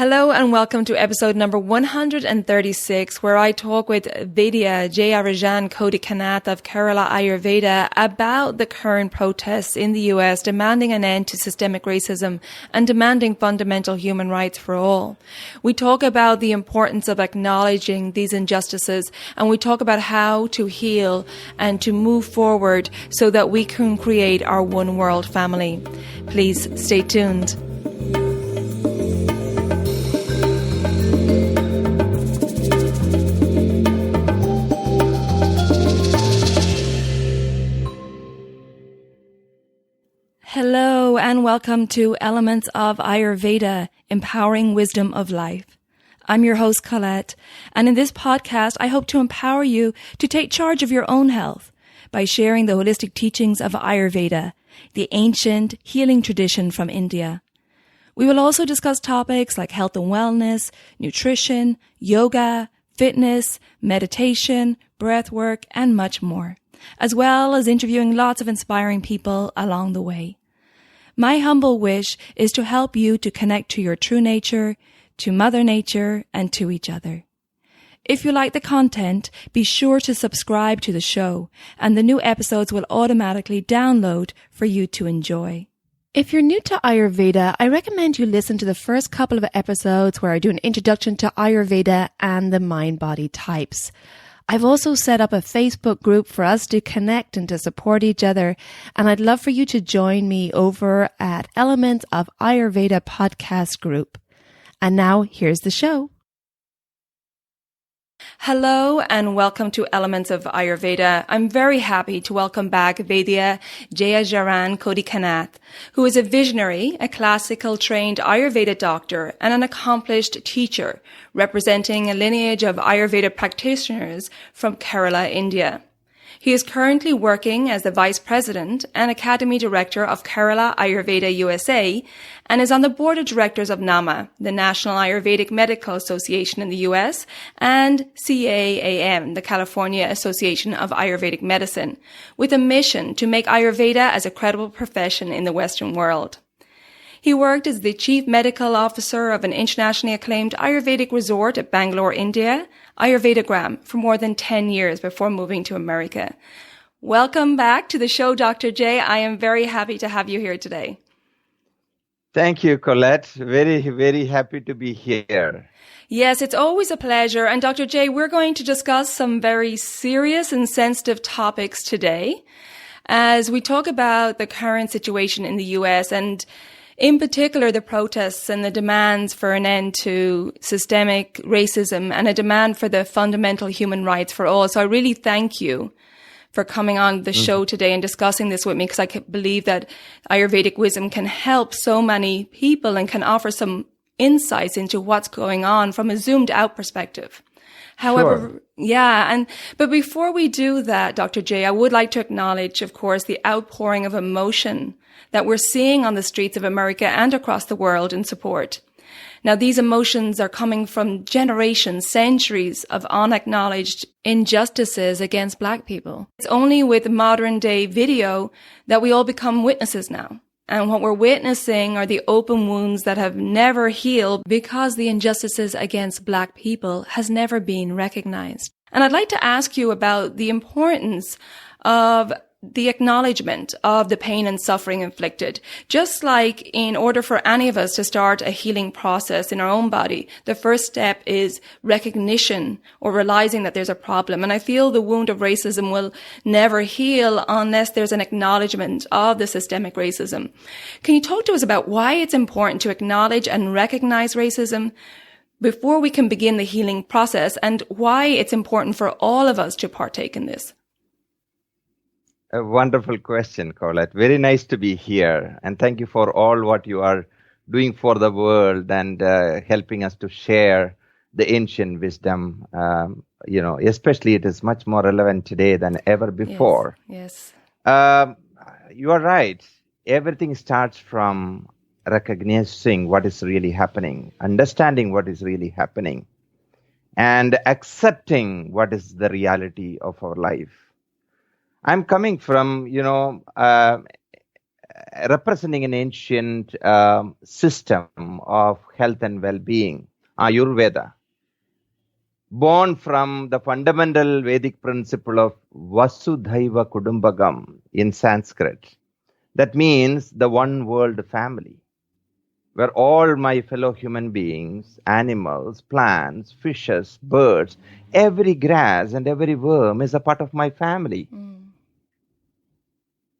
Hello and welcome to episode number 136, where I talk with Vaidya Jayarajan Kodikannath of Kerala Ayurveda about the current protests in the US demanding an end to systemic racism and demanding fundamental human rights for all. We talk about the importance of acknowledging these injustices, and we talk about how to heal and to move forward so that we can create our one world family. Please stay tuned. Hello and welcome to Elements of Ayurveda, Empowering Wisdom of Life. I'm your host, Colette, and in this podcast, I hope to empower you to take charge of your own health by sharing the holistic teachings of Ayurveda, the ancient healing tradition from India. We will also discuss topics like health and wellness, nutrition, yoga, fitness, meditation, breath work, and much more, as well as interviewing lots of inspiring people along the way. My humble wish is to help you to connect to your true nature, to Mother Nature, and to each other. If you like the content, be sure to subscribe to the show, and the new episodes will automatically download for you to enjoy. If you're new to Ayurveda, I recommend you listen to the first couple of episodes where I do an introduction to Ayurveda and the mind-body types. I've also set up a Facebook group for us to connect and to support each other, and I'd love for you to join me over at Elements of Ayurveda podcast group. And now here's the show. Hello and welcome to Elements of Ayurveda. I'm very happy to welcome back Vaidya Jayarajan Kodikannath, who is a visionary, a classical trained Ayurveda doctor, and an accomplished teacher, representing a lineage of Ayurveda practitioners from Kerala, India. He is currently working as the Vice President and Academy Director of Kerala Ayurveda USA and is on the Board of Directors of NAMA, the National Ayurvedic Medical Association in the US, and CAAM, the California Association of Ayurvedic Medicine, with a mission to make Ayurveda as a credible profession in the Western world. He worked as the Chief Medical Officer of an internationally acclaimed Ayurvedic resort at Bangalore, India, Ayurvedagram, for more than 10 years before moving to America. Welcome back to the show, Dr. J. I am very happy to have you here today. Thank you, Colette. Very, very happy to be here. Yes, it's always a pleasure. And Dr. J, we're going to discuss some very serious and sensitive topics today as we talk about the current situation in the US and in particular, the protests and the demands for an end to systemic racism and a demand for the fundamental human rights for all. So I really thank you for coming on the show today and discussing this with me, because I believe that Ayurvedic wisdom can help so many people and can offer some insights into what's going on from a zoomed out perspective. However, sure. But before we do that, Dr. J, I would like to acknowledge, of course, the outpouring of emotion that we're seeing on the streets of America and across the world in support. Now, these emotions are coming from generations, centuries of unacknowledged injustices against Black people. It's only with modern day video that we all become witnesses now. And what we're witnessing are the open wounds that have never healed because the injustices against Black people has never been recognized. And I'd like to ask you about the importance of the acknowledgement of the pain and suffering inflicted. Just like in order for any of us to start a healing process in our own body, the first step is recognition or realizing that there's a problem. And I feel the wound of racism will never heal unless there's an acknowledgement of the systemic racism. Can you talk to us about why it's important to acknowledge and recognize racism before we can begin the healing process, and why it's important for all of us to partake in this? A wonderful question, Colette. Very nice to be here. And thank you for all what you are doing for the world and helping us to share the ancient wisdom. Especially it is much more relevant today than ever before. Yes. You are right. Everything starts from recognizing what is really happening, understanding what is really happening, and accepting what is the reality of our life. I'm coming from, representing an ancient system of health and well-being, Ayurveda, born from the fundamental Vedic principle of Vasudhaiva Kudumbagam in Sanskrit. That means the one world family, where all my fellow human beings, animals, plants, fishes, birds, every grass and every worm is a part of my family.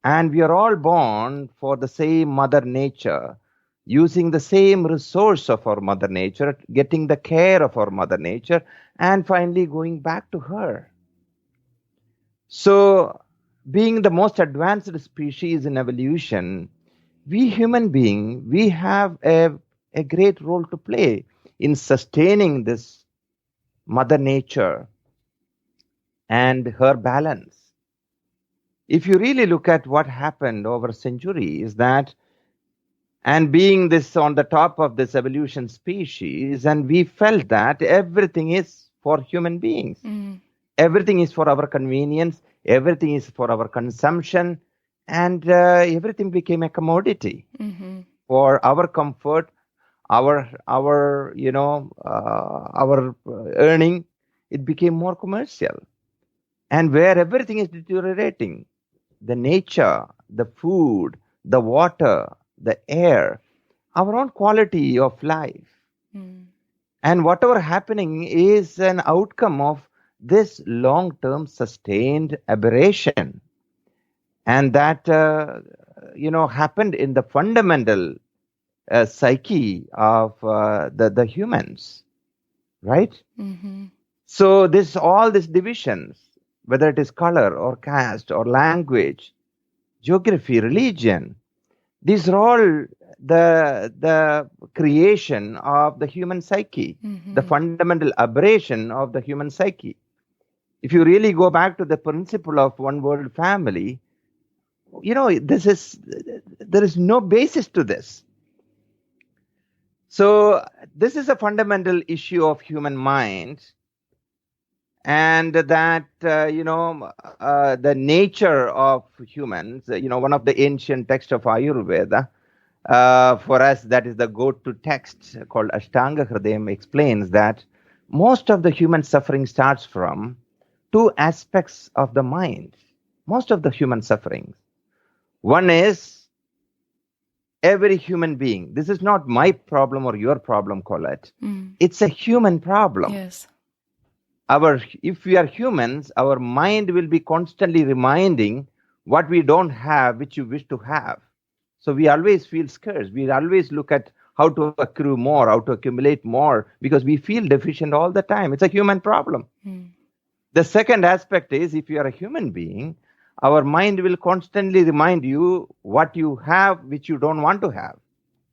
And we are all born for the same Mother Nature, using the same resource of our Mother Nature, getting the care of our Mother Nature, and finally going back to her. So, being the most advanced species in evolution, we human beings, we have a great role to play in sustaining this Mother Nature and her balance. If you really look at what happened over centuries, that, and being this on the top of this evolution species, and we felt that everything is for human beings. Everything is for our convenience, everything is for our consumption, and everything became a commodity for our comfort, our earning. It became more commercial, and where everything is deteriorating, the nature, the food, the water, the air, our own quality of life. And whatever happening is an outcome of this long-term sustained aberration. And that, happened in the fundamental psyche of the humans, right? So all these divisions, whether it is color or caste or language, geography, religion, these are all the creation of the human psyche, the fundamental aberration of the human psyche. If you really go back to the principle of one world family, there is no basis to this. So this is a fundamental issue of human mind, and that, the nature of humans, one of the ancient texts of Ayurveda, for us, that is the go-to text called Ashtanga Hridayam, explains that most of the human suffering starts from two aspects of the mind. Most of the human suffering. One is every human being. This is not my problem or your problem, Colette. It's a human problem. Yes. If we are humans, our mind will be constantly reminding what we don't have, which you wish to have. So we always feel scarce. We always look at how to accrue more, how to accumulate more, because we feel deficient all the time. It's a human problem. The second aspect is, if you are a human being, our mind will constantly remind you what you have, which you don't want to have.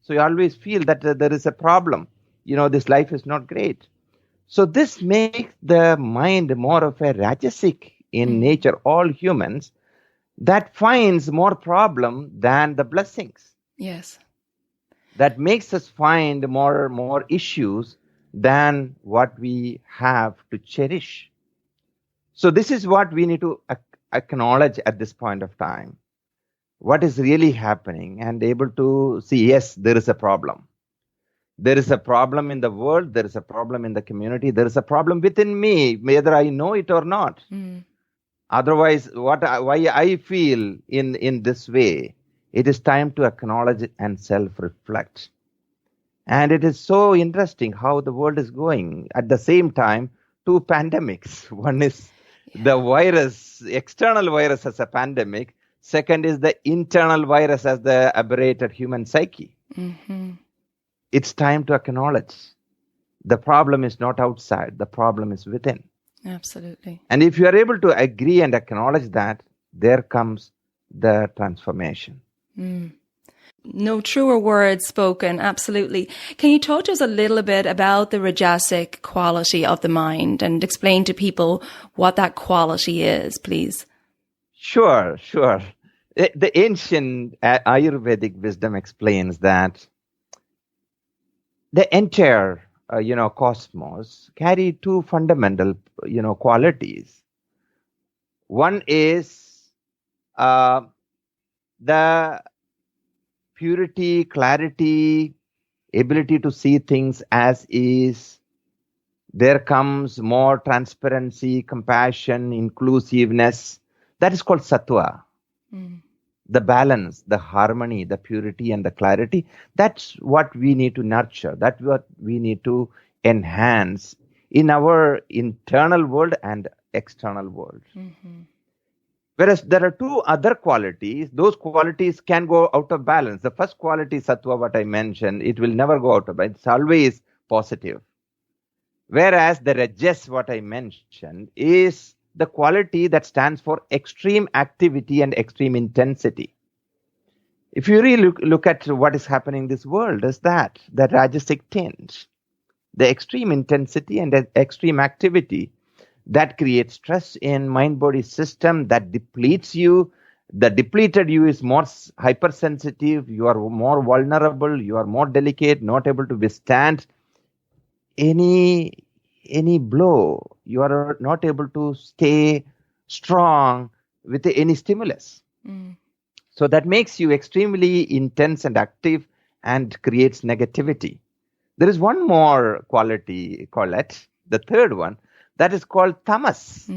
So you always feel that there is a problem. This life is not great. So this makes the mind more of a rajasic in nature, all humans, that finds more problem than the blessings. Yes. That makes us find more issues than what we have to cherish. So this is what we need to acknowledge at this point of time. What is really happening, and able to see, yes, there is a problem. There is a problem in the world. There is a problem in the community. There is a problem within me, whether I know it or not. Otherwise, why I feel in this way, it is time to acknowledge it and self-reflect. And it is so interesting how the world is going. At the same time, two pandemics. One is the virus, external virus as a pandemic. Second is the internal virus as the aberrated human psyche. It's time to acknowledge the problem is not outside, the problem is within. Absolutely. And if you are able to agree and acknowledge that, there comes the transformation. No truer words spoken, absolutely. Can you talk to us a little bit about the rajasic quality of the mind and explain to people what that quality is, please? Sure. The ancient Ayurvedic wisdom explains that the entire, cosmos carry two fundamental, qualities. One is the purity, clarity, ability to see things as is. There comes more transparency, compassion, inclusiveness. That is called sattva. The balance, the harmony, the purity, and the clarity. That's what we need to nurture. That's what we need to enhance in our internal world and external world. Whereas there are two other qualities. Those qualities can go out of balance. The first quality, sattva, what I mentioned, it will never go out of balance. It's always positive. Whereas the rajas, what I mentioned, is the quality that stands for extreme activity and extreme intensity. If you really look at what is happening in this world, is that the rajasic tinge, the extreme intensity and the extreme activity that creates stress in mind-body system, that depletes you. The depleted you is more hypersensitive, you are more vulnerable, you are more delicate, not able to withstand any blow. You are not able to stay strong with any stimulus. So that makes you extremely intense and active and creates negativity. There is one more quality, Colette, the third one, that is called tamas.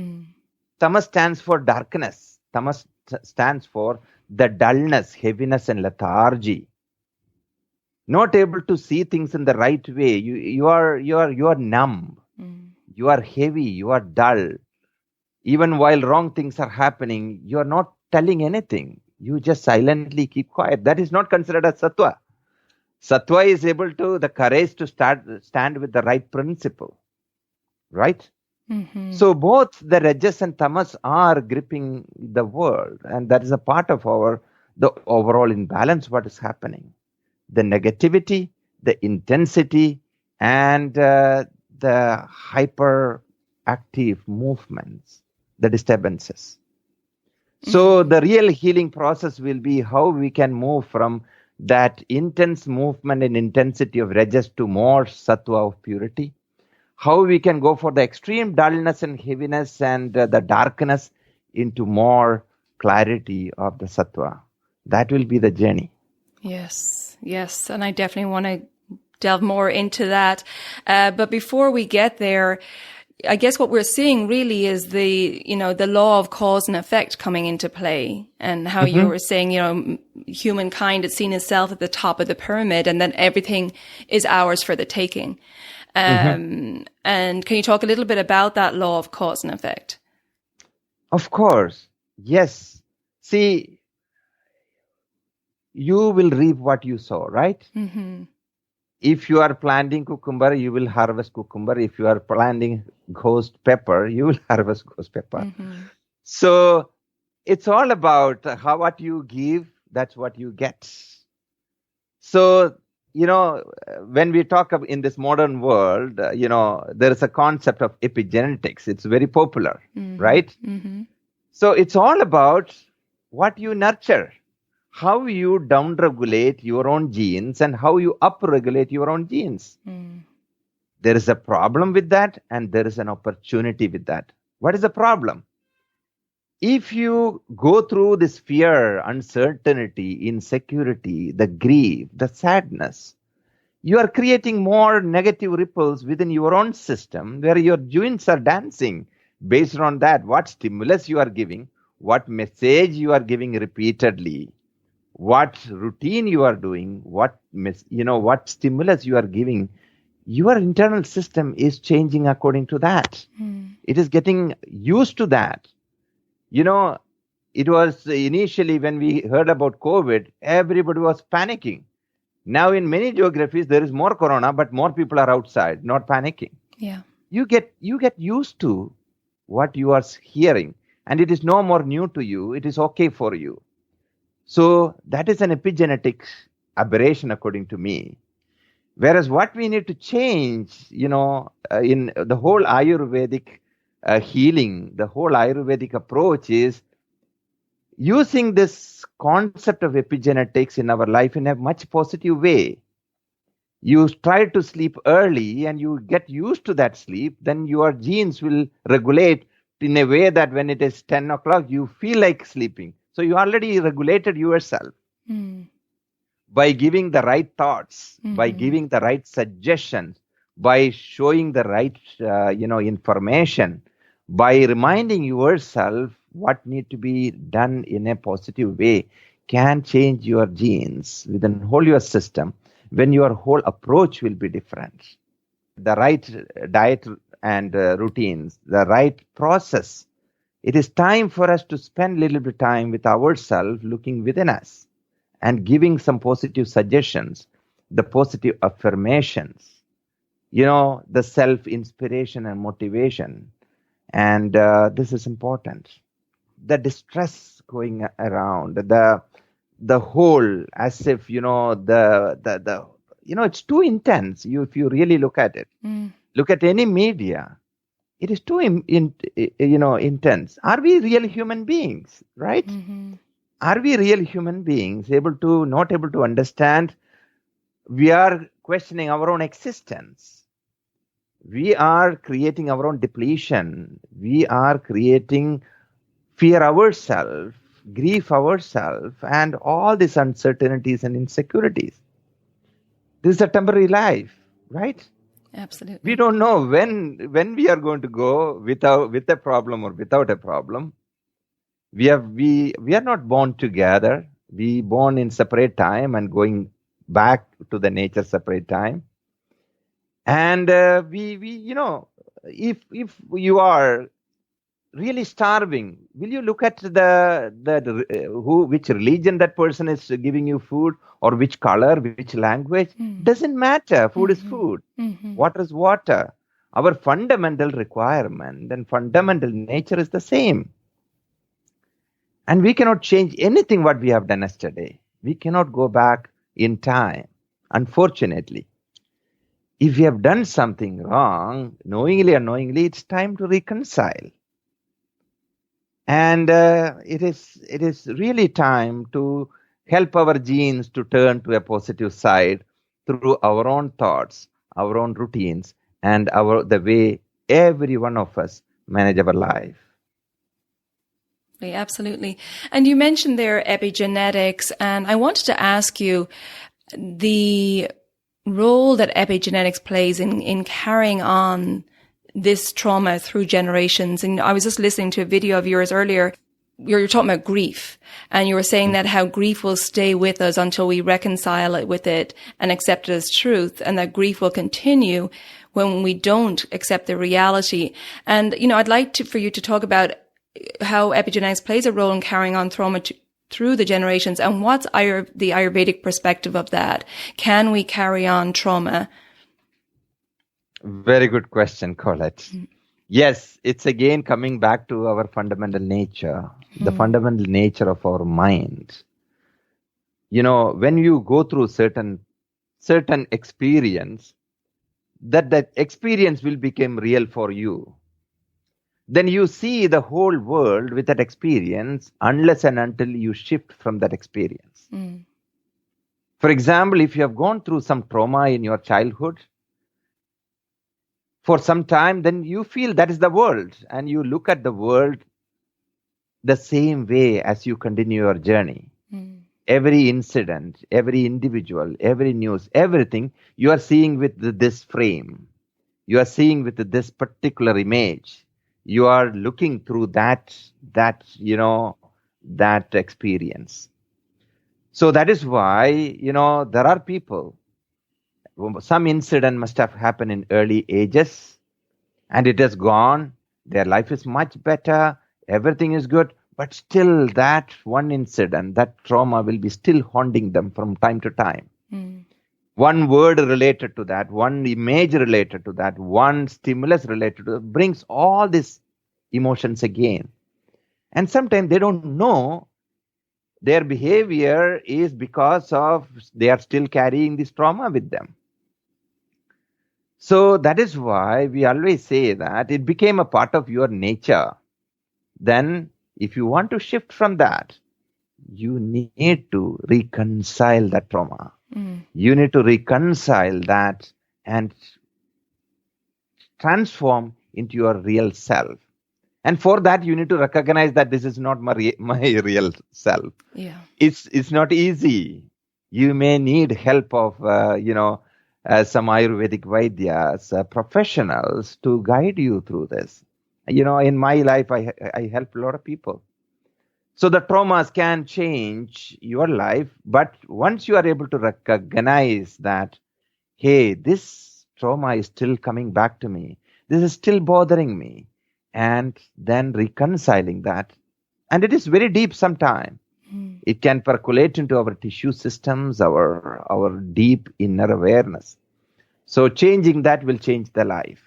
Tamas stands for darkness. Tamas stands for the dullness, heaviness, and lethargy. Not able to see things in the right way. You are numb. You are heavy. You are dull. Even while wrong things are happening, you are not telling anything. You just silently keep quiet. That is not considered as sattva. Sattva is able to the courage to stand with the right principle, right? So both the rajas and tamas are gripping the world, and that is a part of the overall imbalance. What is happening? The negativity, the intensity, and the hyperactive movements, the disturbances. So the real healing process will be how we can move from that intense movement and intensity of rajas to more sattva of purity. How we can go for the extreme dullness and heaviness and the darkness into more clarity of the sattva. That will be the journey. Yes. And I definitely want to delve more into that. But before we get there, I guess what we're seeing really is the law of cause and effect coming into play, and how you were saying, humankind is seen itself at the top of the pyramid, and then everything is ours for the taking. And can you talk a little bit about that law of cause and effect? Of course. Yes. See, you will reap what you sow, right? If you are planting cucumber, you will harvest cucumber. If you are planting ghost pepper, you will harvest ghost pepper. So it's all about what you give, that's what you get. So, when we talk in this modern world, there is a concept of epigenetics. It's very popular, right? So it's all about what you nurture, how you downregulate your own genes and how you upregulate your own genes. There is a problem with that, and there is an opportunity with that. What is the problem? If you go through this fear, uncertainty, insecurity, the grief, the sadness, you are creating more negative ripples within your own system where your genes are dancing based on that. What stimulus you are giving, what message you are giving repeatedly, what routine you are doing, what stimulus you are giving, your internal system is changing according to that. It is getting used to that. It was initially when we heard about COVID, everybody was panicking. Now in many geographies, there is more corona, but more people are outside, not panicking. Yeah. You get used to what you are hearing, and it is no more new to you. It is okay for you. So that is an epigenetic aberration, according to me. Whereas what we need to change, in the whole Ayurvedic healing, the whole Ayurvedic approach is using this concept of epigenetics in our life in a much positive way. You try to sleep early and you get used to that sleep, then your genes will regulate in a way that when it is 10 o'clock, you feel like sleeping. So you already regulated yourself. by giving the right thoughts, by giving the right suggestions, by showing the right, information, by reminding yourself what need to be done in a positive way, can change your genes within whole your system, when your whole approach will be different. The right diet and routines, the right process. It is time for us to spend a little bit of time with ourselves, looking within us and giving some positive suggestions, the positive affirmations, the self-inspiration and motivation. And this is important. The distress going around, the whole, as if, it's too intense. If you really look at it, look at any media, it is too, intense. Are we real human beings, right? Are we real human beings not able to understand? We are questioning our own existence. We are creating our own depletion. We are creating fear ourselves, grief ourselves, and all these uncertainties and insecurities. This is a temporary life, right? Absolutely. We don't know when we are going to go with a problem or without a problem. We are not born together. We born in separate time and going back to the nature separate time. And if you are really starving, will you look at which religion that person is giving you food, or which color, which language? Doesn't matter. Food is food. Water is water. Our fundamental requirement and fundamental nature is the same. And we cannot change anything what we have done yesterday. We cannot go back in time, unfortunately. If we have done something wrong, knowingly or unknowingly, it's time to reconcile. And it is really time to help our genes to turn to a positive side through our own thoughts, our own routines, and the way every one of us manage our life. Absolutely. And you mentioned there epigenetics, and I wanted to ask you the role that epigenetics plays in carrying on this trauma through generations. And I was just listening to a video of yours earlier. You're talking about grief, and you were saying that how grief will stay with us until we reconcile it with it and accept it as truth, and that grief will continue when we don't accept the reality. And, I'd like for you to talk about how epigenetics plays a role in carrying on trauma through the generations, and what's the Ayurvedic perspective of that? Can we carry on trauma? Very good question, Colette. Yes, it's again coming back to our fundamental nature, the fundamental nature of our mind. When you go through certain experience, that experience will become real for you. Then you see the whole world with that experience unless and until you shift from that experience. For example, if you have gone through some trauma in your childhood, for some time, then you feel that is the world, and you look at the world the same way as you continue your journey. Every incident, every individual, every news, everything you are seeing with this frame. You are seeing with this particular image. You are looking through that experience. So that is why, there are people, some incident must have happened in early ages and it has gone. Their life is much better. Everything is good. But still that one incident, that trauma will be still haunting them from time to time. One word related to that, one image related to that, one stimulus related to that brings all these emotions again. And sometimes they don't know their behavior is because of they are still carrying this trauma with them. So that is why we always say that it became a part of your nature. Then if you want to shift from that, you need to reconcile that trauma. You need to reconcile that and transform into your real self. And for that, you need to recognize that this is not my real self. Yeah. It's not easy. You may need help of, some Ayurvedic Vaidyas, professionals to guide you through this. In my life, I help a lot of people. So the traumas can change your life, but once you are able to recognize that, hey, this trauma is still coming back to me, this is still bothering me, and then reconciling that, and it is very deep sometimes. It can percolate into our tissue systems, our deep inner awareness. So changing that will change the life.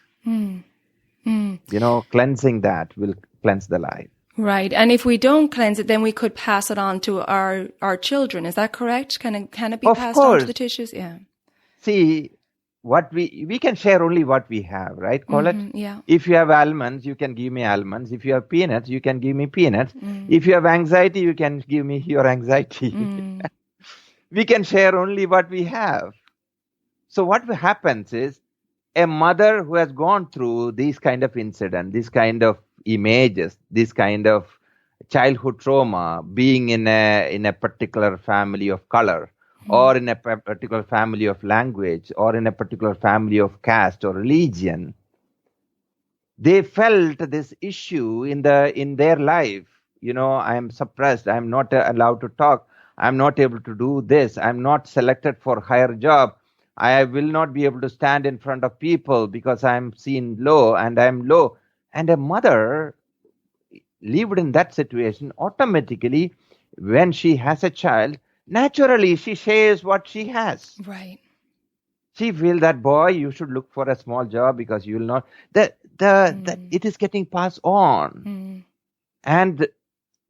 Cleansing that will cleanse the life. Right. And if we don't cleanse it, then we could pass it on to our children. Is that correct? Can it be passed on to the tissues? Yeah. See, what we can share only what we have, right, Colette? Yeah. If you have almonds, you can give me almonds. If you have peanuts, you can give me peanuts. If you have anxiety, you can give me your anxiety. We can share only what we have. So what happens is, a mother who has gone through these kind of incidents, these kind of images, this kind of childhood trauma, being in a particular family of color, or in a particular family of language, or in a particular family of caste or religion, they felt this issue in their life. I am suppressed. I am not allowed to talk. I am not able to do this. I am not selected for higher job. I will not be able to stand in front of people because I am seen low, and I am low. And a mother lived in that situation, automatically, when she has a child, naturally she shares what she has. Right. She feels that, boy, you should look for a small job because you will not. It is getting passed on. And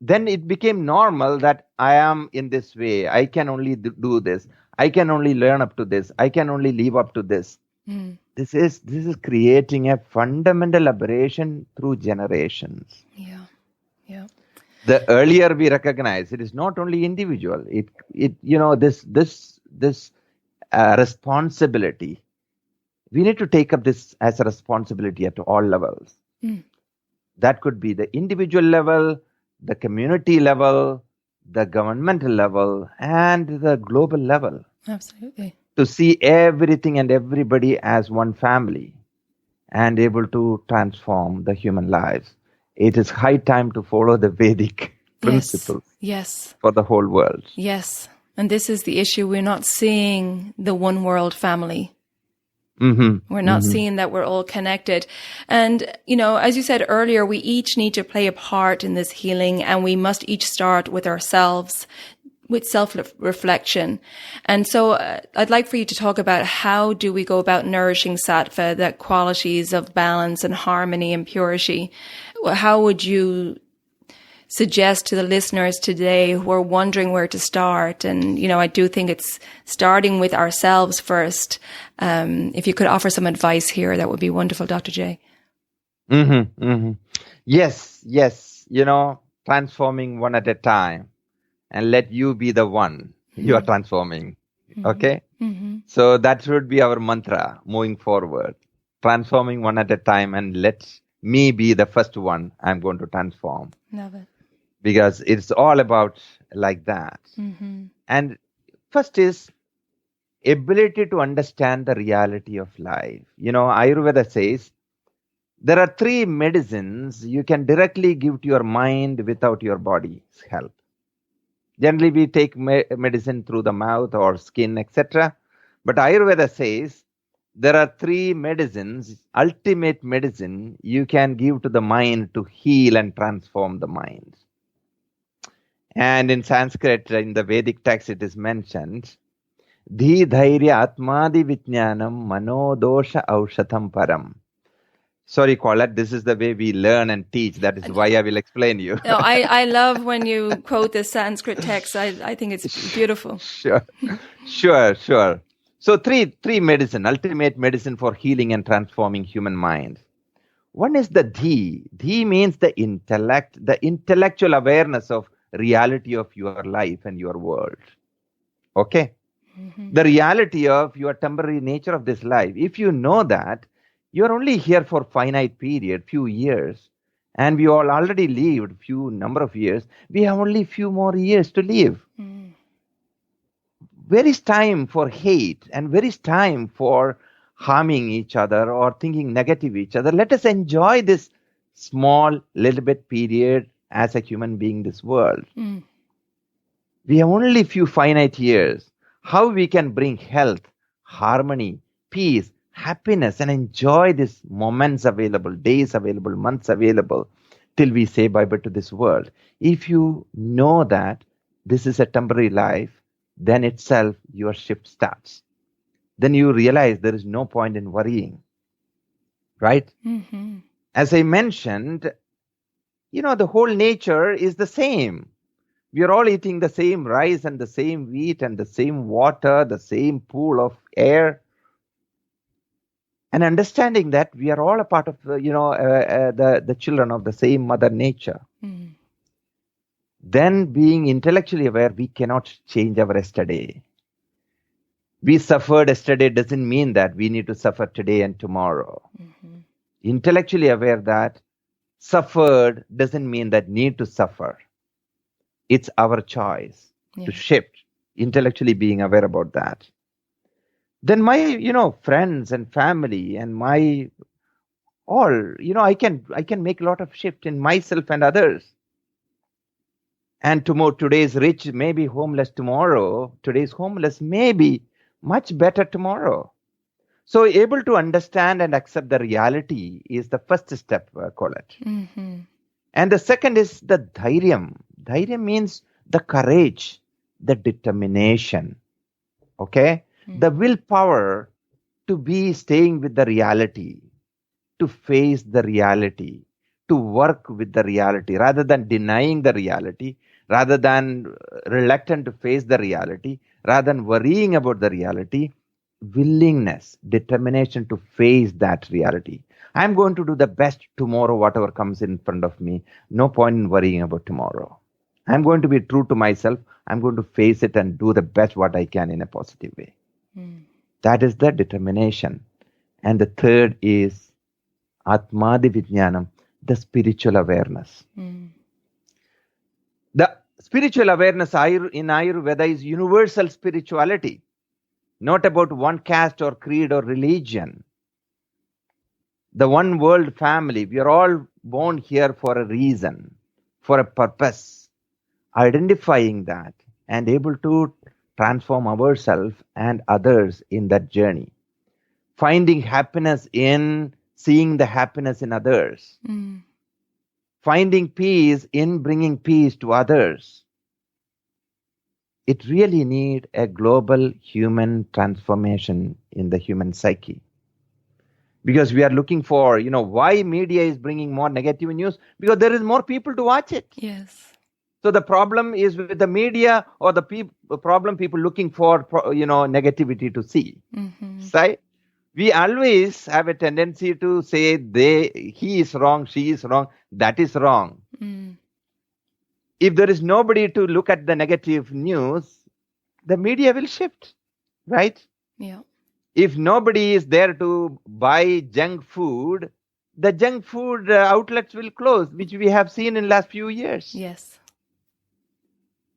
then it became normal that I am in this way. I can only do this. I can only learn up to this. I can only live up to this. This is creating a fundamental aberration through generations. Yeah. The earlier we recognize, it is not only individual. This responsibility. We need to take up this as a responsibility at all levels. That could be the individual level, the community level, the governmental level, and the global level. Absolutely. To see everything and everybody as one family and able to transform the human lives. It is high time to follow the Vedic principles. Yes. For the whole world. Yes. And this is the issue. We're not seeing the one world family. We're not seeing that we're all connected. And, as you said earlier, we each need to play a part in this healing, and we must each start with ourselves, with self-reflection. And so I'd like for you to talk about how do we go about nourishing sattva, the qualities of balance and harmony and purity. How would you suggest to the listeners today who are wondering where to start? And, I do think it's starting with ourselves first. If you could offer some advice here, that would be wonderful, Dr. J. Yes. Transforming one at a time, and let you be the one you are transforming. Okay? So that should be our mantra moving forward. Transforming one at a time, and let me be the first one I'm going to transform. Love it. Because it's all about like that. And first is ability to understand the reality of life. Ayurveda says there are 3 medicines you can directly give to your mind without your body's help. Generally, we take medicine through the mouth or skin, etc. But Ayurveda says there are 3 medicines, ultimate medicine you can give to the mind to heal and transform the mind. And in Sanskrit, in the Vedic text, it is mentioned, Dhi dhairya atmadi vijnanam mano dosha aushatham param. Sorry, Colette, this is the way we learn and teach. That is why I will explain you. No, I love when you quote the Sanskrit text. I think it's beautiful. Sure. So three medicine, ultimate medicine for healing and transforming human mind. One is the Dhi. Dhi means the intellect, the intellectual awareness of reality of your life and your world. Okay? The reality of your temporary nature of this life. If you know that, you are only here for finite period, few years, and we all already lived few number of years. We have only few more years to live. where is time for hate and where is time for harming each other or thinking negative each other? Let us enjoy this small little bit period as a human being in this world. We have only few finite years. How we can bring health, harmony, peace, happiness, and enjoy these moments available, days available, months available, till we say bye-bye to this world. If you know that this is a temporary life, then itself your shift starts. Then you realize there is no point in worrying, right? Mm-hmm. As I mentioned, the whole nature is the same. We are all eating the same rice and the same wheat and the same water, the same pool of air. And understanding that we are all a part of, the children of the same Mother Nature. Mm. Then being intellectually aware, we cannot change our yesterday. We suffered yesterday doesn't mean that we need to suffer today and tomorrow. Mm-hmm. Intellectually aware that suffered doesn't mean that need to suffer. It's our choice to shift, intellectually being aware about that. Then my, friends and family and my all, I can make a lot of shift in myself and others. And today's rich may be homeless tomorrow. Today's homeless may be much better tomorrow. So able to understand and accept the reality is the first step, Colette. Mm-hmm. And the second is the dhairyam. Dhairyam means the courage, the determination. Okay? Mm-hmm. The willpower to be staying with the reality, to face the reality, to work with the reality, rather than denying the reality, rather than reluctant to face the reality, rather than worrying about the reality, willingness, determination to face that reality. I'm going to do the best tomorrow, whatever comes in front of me. No point in worrying about tomorrow. I'm going to be true to myself. I'm going to face it and do the best what I can in a positive way. That is the determination. And the third is Atmadi Vijnanam, the spiritual awareness. The spiritual awareness in Ayurveda is universal spirituality, not about one caste or creed or religion. The one world family, we are all born here for a reason, for a purpose. Identifying that and able to transform ourselves and others in that journey. Finding happiness in seeing the happiness in others. Finding peace in bringing peace to others. It really needs a global human transformation in the human psyche. Because we are looking for, why media is bringing more negative news? Because there is more people to watch it. Yes. So the problem is with the media or the problem people looking for, negativity to see. Right? We always have a tendency to say he is wrong, she is wrong, that is wrong. If there is nobody to look at the negative news, the media will shift, right? Yeah. If nobody is there to buy junk food, the junk food outlets will close, which we have seen in last few years. Yes.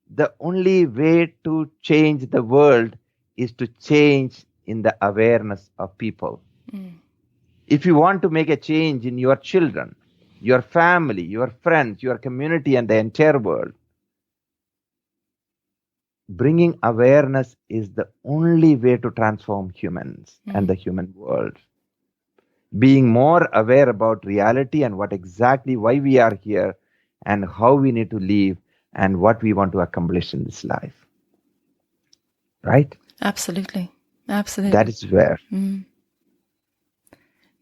The only way to change the world is to change in the awareness of people. If you want to make a change in your children, your family, your friends, your community, and the entire world, bringing awareness is the only way to transform humans and the human world. Being more aware about reality and why we are here and how we need to live and what we want to accomplish in this life. Right? Absolutely. Absolutely. That is where.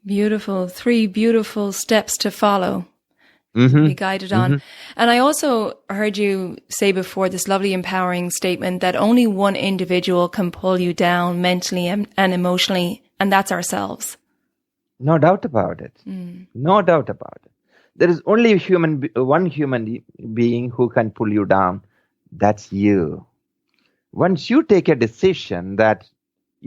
Beautiful. 3 beautiful steps to follow. To be guided on. And I also heard you say before this lovely empowering statement that only one individual can pull you down mentally and emotionally, and that's ourselves. No doubt about it. No doubt about it. There is only one human being who can pull you down. That's you. Once you take a decision that,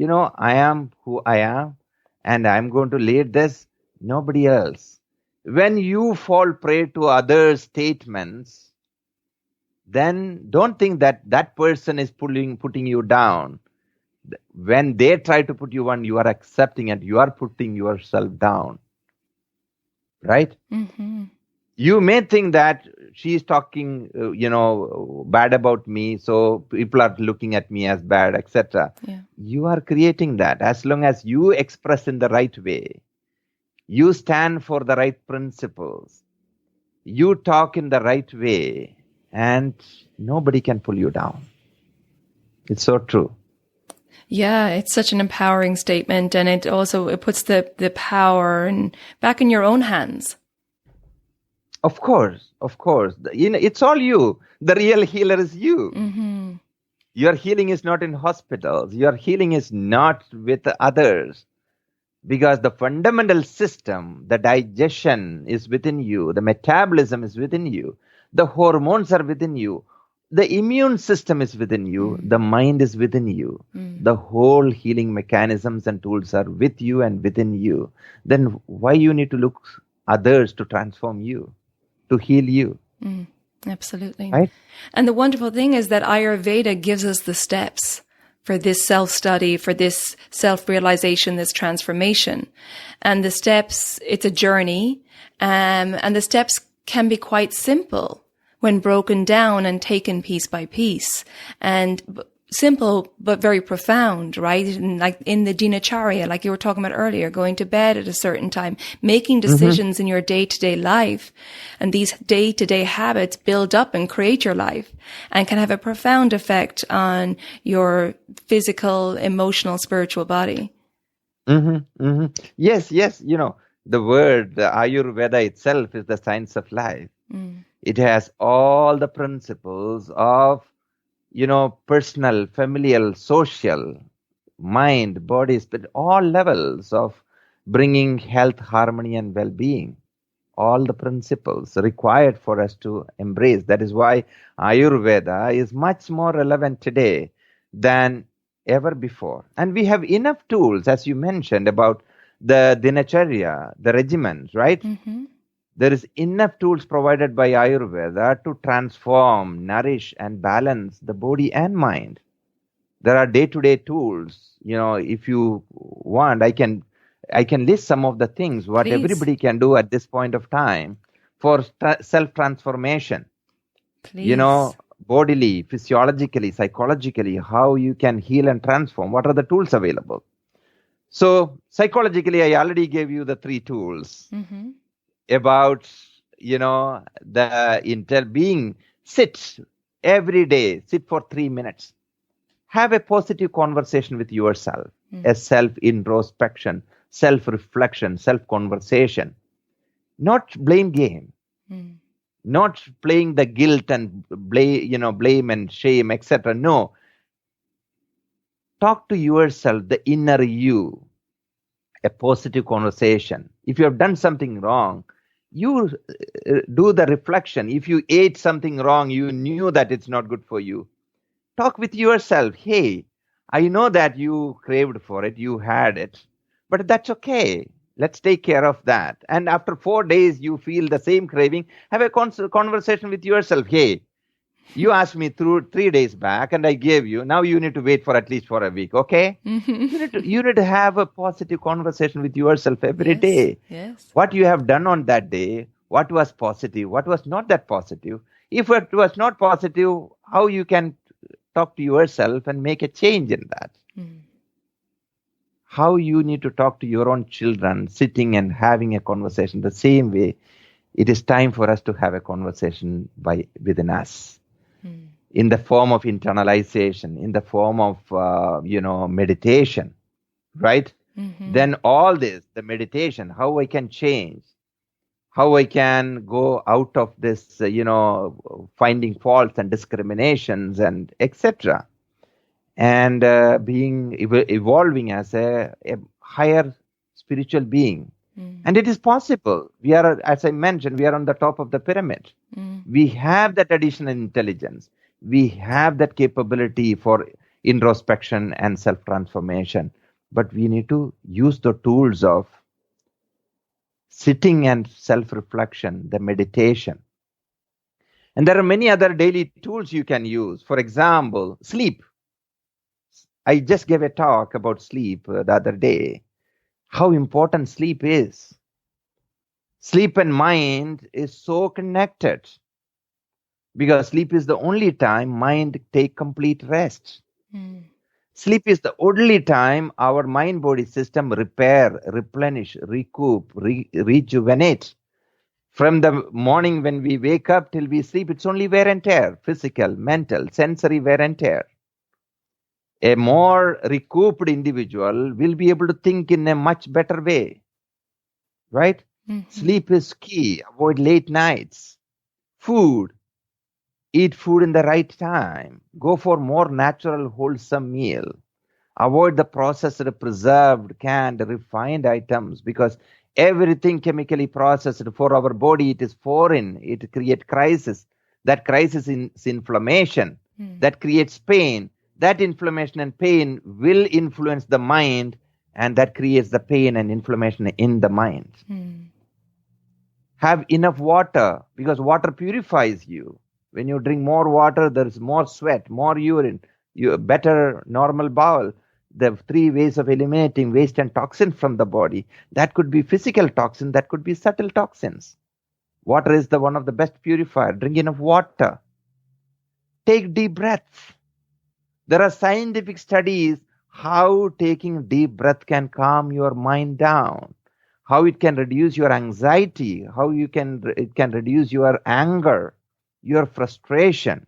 I am who I am and I'm going to lead this, nobody else. When you fall prey to others' statements, then don't think that that person is putting you down. When they try to put you on, you are accepting it. You are putting yourself down. Right? Mm-hmm. You may think that she's talking, bad about me, so people are looking at me as bad, etc. Yeah. You are creating that. As long as you express in the right way, you stand for the right principles, you talk in the right way, and nobody can pull you down. It's so true. Yeah, it's such an empowering statement, and it puts the power back in your own hands. Of course. It's all you. The real healer is you. Mm-hmm. Your healing is not in hospitals. Your healing is not with others. Because the fundamental system, the digestion is within you. The metabolism is within you. The hormones are within you. The immune system is within you. The mind is within you. The whole healing mechanisms and tools are with you and within you. Then why you need to look others to transform you, to heal you? Absolutely. Right? And the wonderful thing is that Ayurveda gives us the steps for this self-study, for this self-realization, this transformation. And the steps, it's a journey, and the steps can be quite simple when broken down and taken piece by piece. And simple, but very profound, right? And like in the dinacharya, like you were talking about earlier, going to bed at a certain time, making decisions in your day-to-day life. And these day-to-day habits build up and create your life and can have a profound effect on your physical, emotional, spiritual body. Yes. The word, the Ayurveda itself is the science of life. It has all the principles of, personal, familial, social, mind, body, spirit, all levels of bringing health, harmony, and well-being. All the principles required for us to embrace. That is why Ayurveda is much more relevant today than ever before. And we have enough tools, as you mentioned, about the dinacharya, the regimens, right? There is enough tools provided by Ayurveda to transform, nourish, and balance the body and mind. There are day-to-day tools. If you want, I can list some of the things what Please. Everybody can do at this point of time for self-transformation. Please. Bodily, physiologically, psychologically, how you can heal and transform. What are the tools available? So psychologically, I already gave you the 3 tools. About, sit every day, sit for 3 minutes. Have a positive conversation with yourself, a self-introspection, self-reflection, self-conversation. Not blame game, not playing the guilt and blame and shame, etc. No. Talk to yourself, the inner you, a positive conversation. If you have done something wrong, you do the reflection. If you ate something wrong, you knew that it's not good for you. Talk with yourself. Hey, I know that you craved for it, you had it, but that's okay. Let's take care of that. And after 4 days, you feel the same craving. Have a conversation with yourself. Hey, you asked me through 3 days back and I gave you. Now you need to wait for at least for a week. Okay. You need to have a positive conversation with yourself every day. Yes. What you have done on that day, what was positive, what was not that positive. If it was not positive, how you can talk to yourself and make a change in that. How you need to talk to your own children, sitting and having a conversation the same way. It is time for us to have a conversation within us. In the form of internalization, in the form of, meditation, right? Then all this, the meditation, how I can change, how I can go out of this, finding faults and discriminations and etc. And evolving as a higher spiritual being. And it is possible. We are, as I mentioned, we are on the top of the pyramid. We have that additional intelligence. We have that capability for introspection and self-transformation. But we need to use the tools of sitting and self-reflection, the meditation. And there are many other daily tools you can use. For example, sleep. I just gave a talk about sleep the other day, how important sleep is. Sleep and mind is so connected because sleep is the only time mind take complete rest. Sleep is the only time our mind-body system repair, replenish, recoup, rejuvenate. From the morning when we wake up till we sleep, it's only wear and tear, physical, mental, sensory wear and tear. A more recouped individual will be able to think in a much better way, right? Sleep is key. Avoid late nights. Food. Eat food in the right time. Go for more natural, wholesome meal. Avoid the processed, preserved, canned, refined items because everything chemically processed for our body, it is foreign. It creates crisis. That crisis is inflammation. That creates pain. That inflammation and pain will influence the mind, and that creates the pain and inflammation in the mind. Have enough water because water purifies you. When you drink more water, there is more sweat, more urine, better normal bowel. The 3 ways of eliminating waste and toxin from the body. That could be physical toxin, that could be subtle toxins. Water is one of the best purifier. Drink enough water. Take deep breaths. There are scientific studies how taking deep breath can calm your mind down, how it can reduce your anxiety, how it can reduce your anger, your frustration,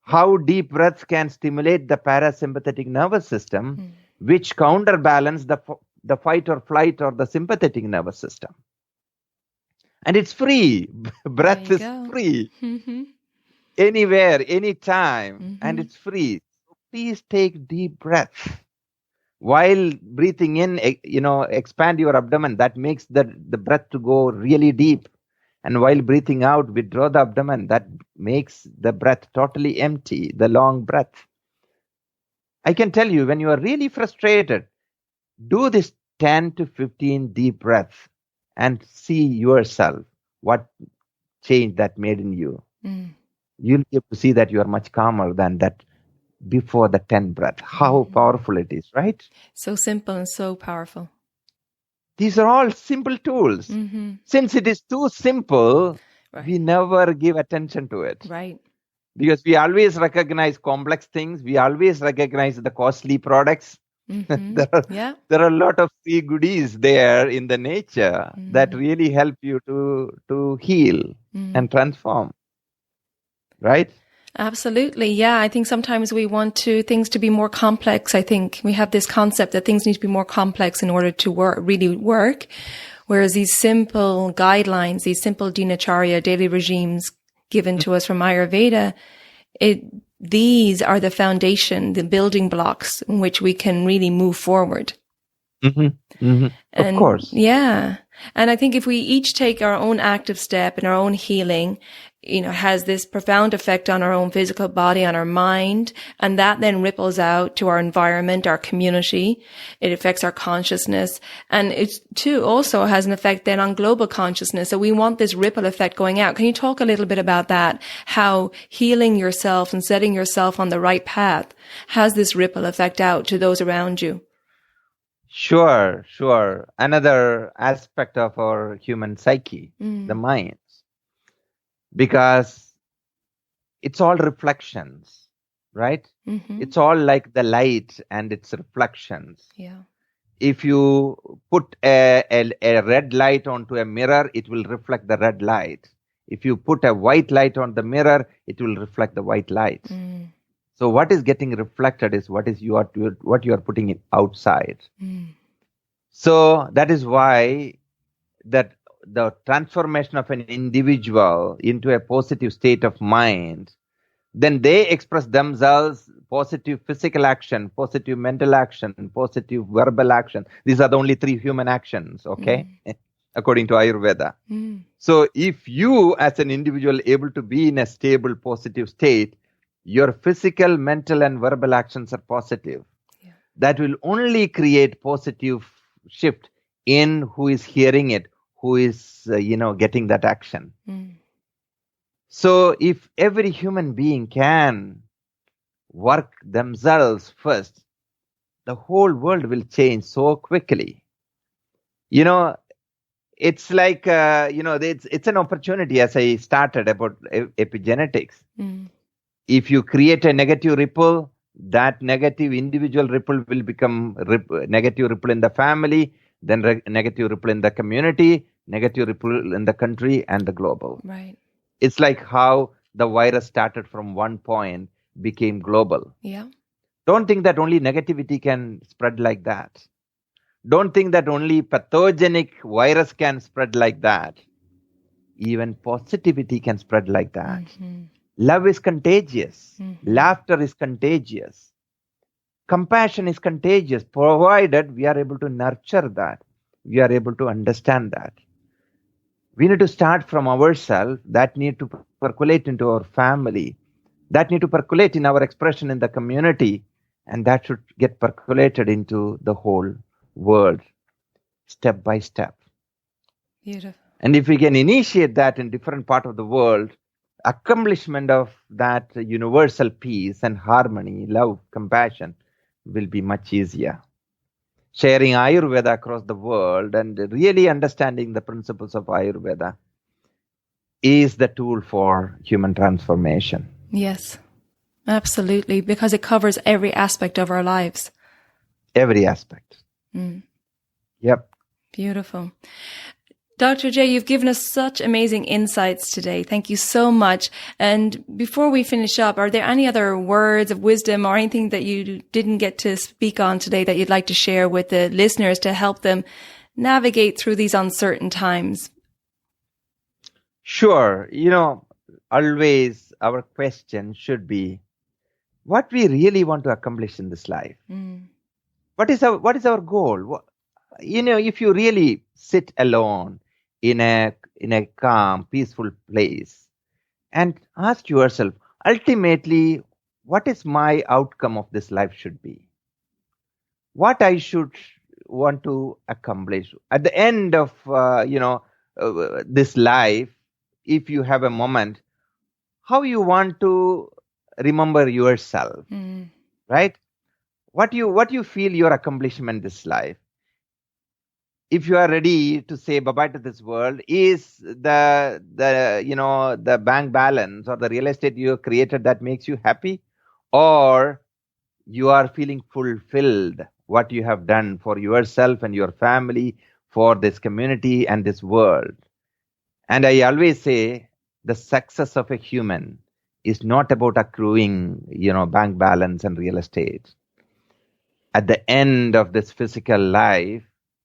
how deep breaths can stimulate the parasympathetic nervous system, which counterbalance the fight or flight or the sympathetic nervous system. And it's free. Breath is free. Anywhere, anytime, and it's free. So please take deep breaths. While breathing in, expand your abdomen. That makes the breath to go really deep. And while breathing out, withdraw the abdomen. That makes the breath totally empty, the long breath. I can tell you, when you are really frustrated, do this 10 to 15 deep breaths and see yourself, what change that made in you. You'll be able to see that you are much calmer than that before the 10 breath. How powerful it is, right? So simple and so powerful. These are all simple tools. Since it is too simple, we never give attention to it. Right. Because we always recognize complex things. We always recognize the costly products. There are a lot of free goodies there in the nature that really help you to heal and transform. Right? Absolutely. Yeah. I think sometimes we want things to be more complex. I think we have this concept that things need to be more complex in order to really work. Whereas these simple guidelines, these simple dinacharya, daily regimes given to us from Ayurveda, these are the foundation, the building blocks in which we can really move forward. Of course. Yeah. And I think if we each take our own active step in our own healing, has this profound effect on our own physical body, on our mind, and that then ripples out to our environment, our community. It affects our consciousness, and it too also has an effect then on global consciousness. So we want this ripple effect going out. Can you talk a little bit about that? How healing yourself and setting yourself on the right path has this ripple effect out to those around you? Sure. Another aspect of our human psyche, the mind. Because it's all reflections, right? It's all like the light and its reflections. Yeah. If you put a red light onto a mirror, it will reflect the red light. If you put a white light on the mirror, it will reflect the white light. So what is getting reflected is what you are putting in outside. So that is why that the transformation of an individual into a positive state of mind, then they express themselves positive physical action, positive mental action, positive verbal action. These are the only 3 human actions, okay? According to Ayurveda. So if you as an individual able to be in a stable, positive state, your physical, mental and verbal actions are positive. That will only create positive shift in who is hearing it, who is, getting that action. So if every human being can work themselves first, the whole world will change so quickly. You know, it's like, it's an opportunity, as I started about epigenetics. Mm. If you create a negative ripple, that negative individual ripple will become negative ripple in the family, then negative ripple in the community, negative ripple in the country and the global. Right. It's like how the virus started from one point, became global. Yeah. Don't think that only negativity can spread like that. Don't think that only pathogenic virus can spread like that. Even positivity can spread like that. Mm-hmm. Love is contagious. Mm-hmm. Laughter is contagious. Compassion is contagious, provided we are able to nurture that. We are able to understand that. We need to start from ourselves. That need to percolate into our family. That need to percolate in our expression in the community. And that should get percolated into the whole world, step by step. Beautiful. And if we can initiate that in different parts of the world, accomplishment of that universal peace and harmony, love, compassion will be much easier. Sharing Ayurveda across the world and really understanding the principles of Ayurveda is the tool for human transformation. Yes, absolutely, because it covers every aspect of our lives. Every aspect. Mm. Yep. Beautiful. Dr. J, you've given us such amazing insights today. Thank you so much. And before we finish up, are there any other words of wisdom or anything that you didn't get to speak on today that you'd like to share with the listeners to help them navigate through these uncertain times? Sure. Always our question should be what we really want to accomplish in this life. Mm. What is our goal? If you really sit alone in a calm, peaceful place and ask yourself, ultimately, what is my outcome of this life should be? What I should want to accomplish at the end of this life? If you have a moment, how you want to remember yourself, right? What you feel your accomplishment this life. If you are ready to say bye-bye to this world, is the bank balance or the real estate you have created that makes you happy, or you are feeling fulfilled what you have done for yourself and your family, for this community and this world? And I always say the success of a human is not about accruing, bank balance and real estate. At the end of this physical life,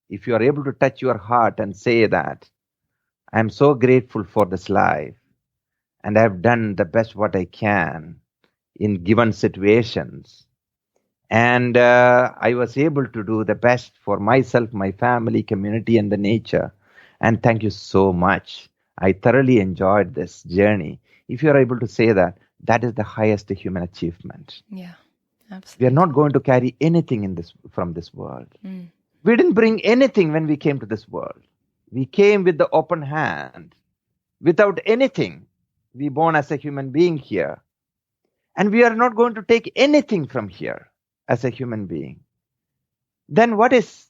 if you are able to touch your heart and say that, I am so grateful for this life and I have done the best what I can in given situations. And I was able to do the best for myself, my family, community, and the nature. And thank you so much. I thoroughly enjoyed this journey. If you are able to say that, that is the highest human achievement. Yeah, absolutely. We are not going to carry anything from this world. We didn't bring anything when we came to this world. We came with the open hand, without anything. We born as a human being here. And we are not going to take anything from here as a human being. Then what is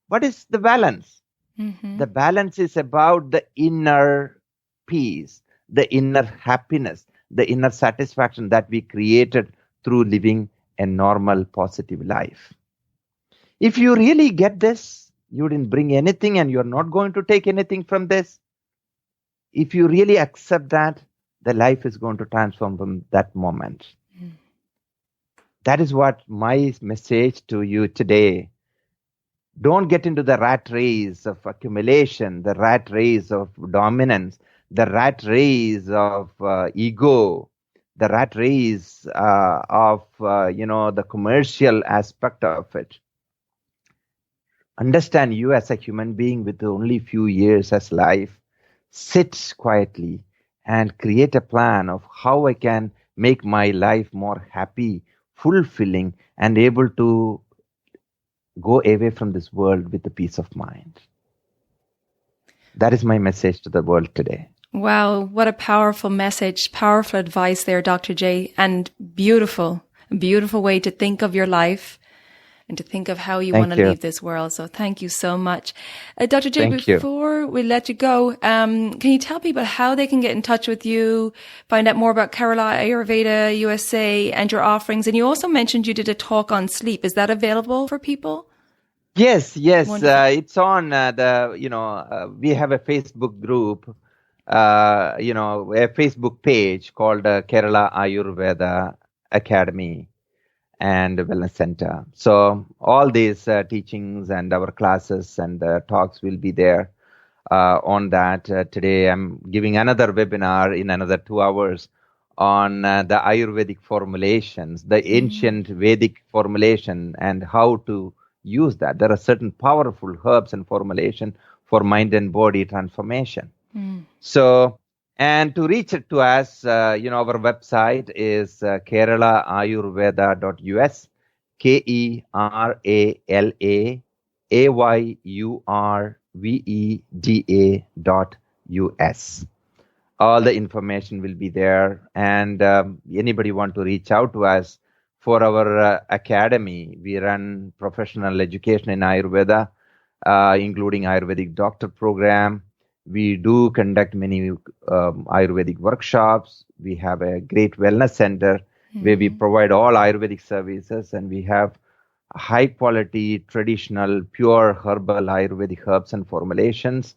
the balance? Mm-hmm. The balance is about the inner peace, the inner happiness, the inner satisfaction that we created through living a normal, positive life. If you really get this, you didn't bring anything and you're not going to take anything from this. If you really accept that, the life is going to transform from that moment. Mm. That is what my message to you today. Don't get into the rat race of accumulation, the rat race of dominance, the rat race of ego, the rat race of the commercial aspect of it. Understand you as a human being with only few years as life. Sit quietly and create a plan of how I can make my life more happy, fulfilling, and able to go away from this world with a peace of mind. That is my message to the world today. Wow, what a powerful message, powerful advice there, Dr. J, and beautiful way to think of your life and to think of how you want to leave this world. So thank you so much. Dr. J, before we let you go, can you tell people how they can get in touch with you, find out more about Kerala Ayurveda USA and your offerings? And you also mentioned you did a talk on sleep. Is that available for people? Yes. It's on we have a Facebook group, a Facebook page called Kerala Ayurveda Academy and Wellness Center. So all these teachings and our classes and talks will be there on that. Today I'm giving another webinar in another 2 hours on the Ayurvedic formulations, the ancient Vedic formulation and how to use that. There are certain powerful herbs and formulation for mind and body transformation. So, and to reach it to us, our website is keralaayurveda.us, KeralaAyurveda.us. All the information will be there. And anybody want to reach out to us for our academy, we run professional education in Ayurveda, including Ayurvedic doctor program. We do conduct many Ayurvedic workshops. We have a great wellness center where we provide all Ayurvedic services, and we have high quality, traditional, pure herbal Ayurvedic herbs and formulations.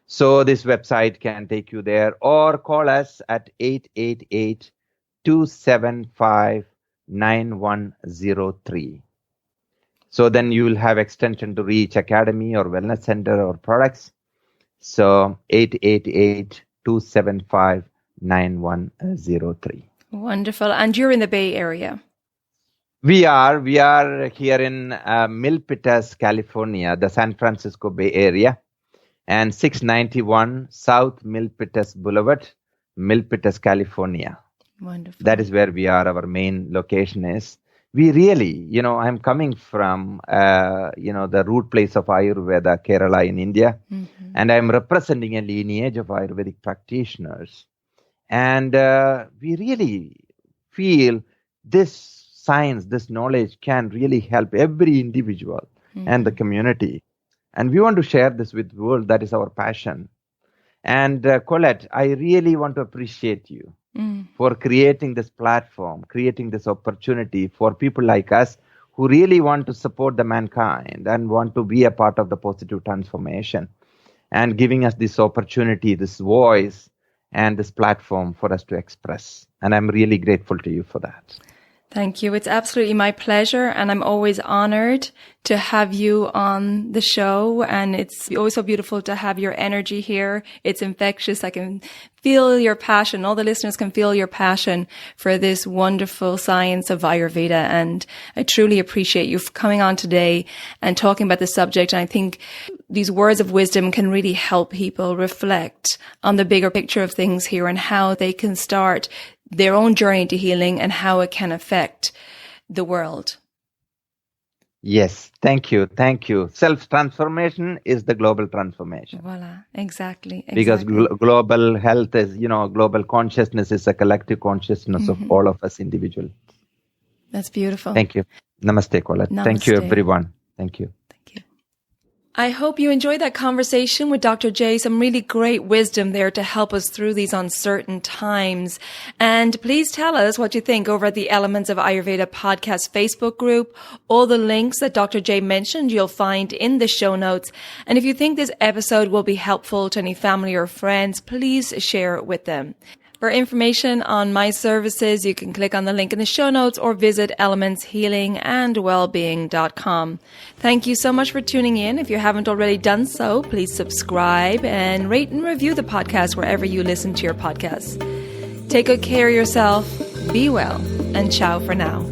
So this website can take you there, or call us at 888-275-9103. So then you will have extension to reach academy or wellness center or products. So 888-275-9103. Wonderful. And you're in the Bay Area. We are here in Milpitas, California, the San Francisco Bay Area, and 691 South Milpitas Boulevard, Milpitas, California. Wonderful. That is where we are. Our main location is. We really, I'm coming from, the root place of Ayurveda, Kerala in India, and I'm representing a lineage of Ayurvedic practitioners. And we really feel this science, this knowledge can really help every individual and the community. And we want to share this with the world. That is our passion. And Colette, I really want to appreciate you for creating this platform, creating this opportunity for people like us who really want to support the mankind and want to be a part of the positive transformation, and giving us this opportunity, this voice, and this platform for us to express. And I'm really grateful to you for that. Thank you. It's absolutely my pleasure. And I'm always honored to have you on the show. And it's always so beautiful to have your energy here. It's infectious. I can feel your passion. All the listeners can feel your passion for this wonderful science of Ayurveda. And I truly appreciate you for coming on today and talking about the subject. And I think these words of wisdom can really help people reflect on the bigger picture of things here and how they can start their own journey to healing and how it can affect the world. Yes, thank you. Self-transformation is the global transformation. Voila, exactly. Because global health is, global consciousness is a collective consciousness of all of us individuals. That's beautiful. Thank you. Namaste, Colette. Namaste. Thank you, everyone. Thank you. I hope you enjoyed that conversation with Dr. J. Some really great wisdom there to help us through these uncertain times. And please tell us what you think over at the Elements of Ayurveda podcast Facebook group. All the links that Dr. J mentioned you'll find in the show notes. And if you think this episode will be helpful to any family or friends, please share it with them. For information on my services, you can click on the link in the show notes or visit elementshealingandwellbeing.com. Thank you so much for tuning in. If you haven't already done so, please subscribe and rate and review the podcast wherever you listen to your podcasts. Take good care of yourself, be well, and ciao for now.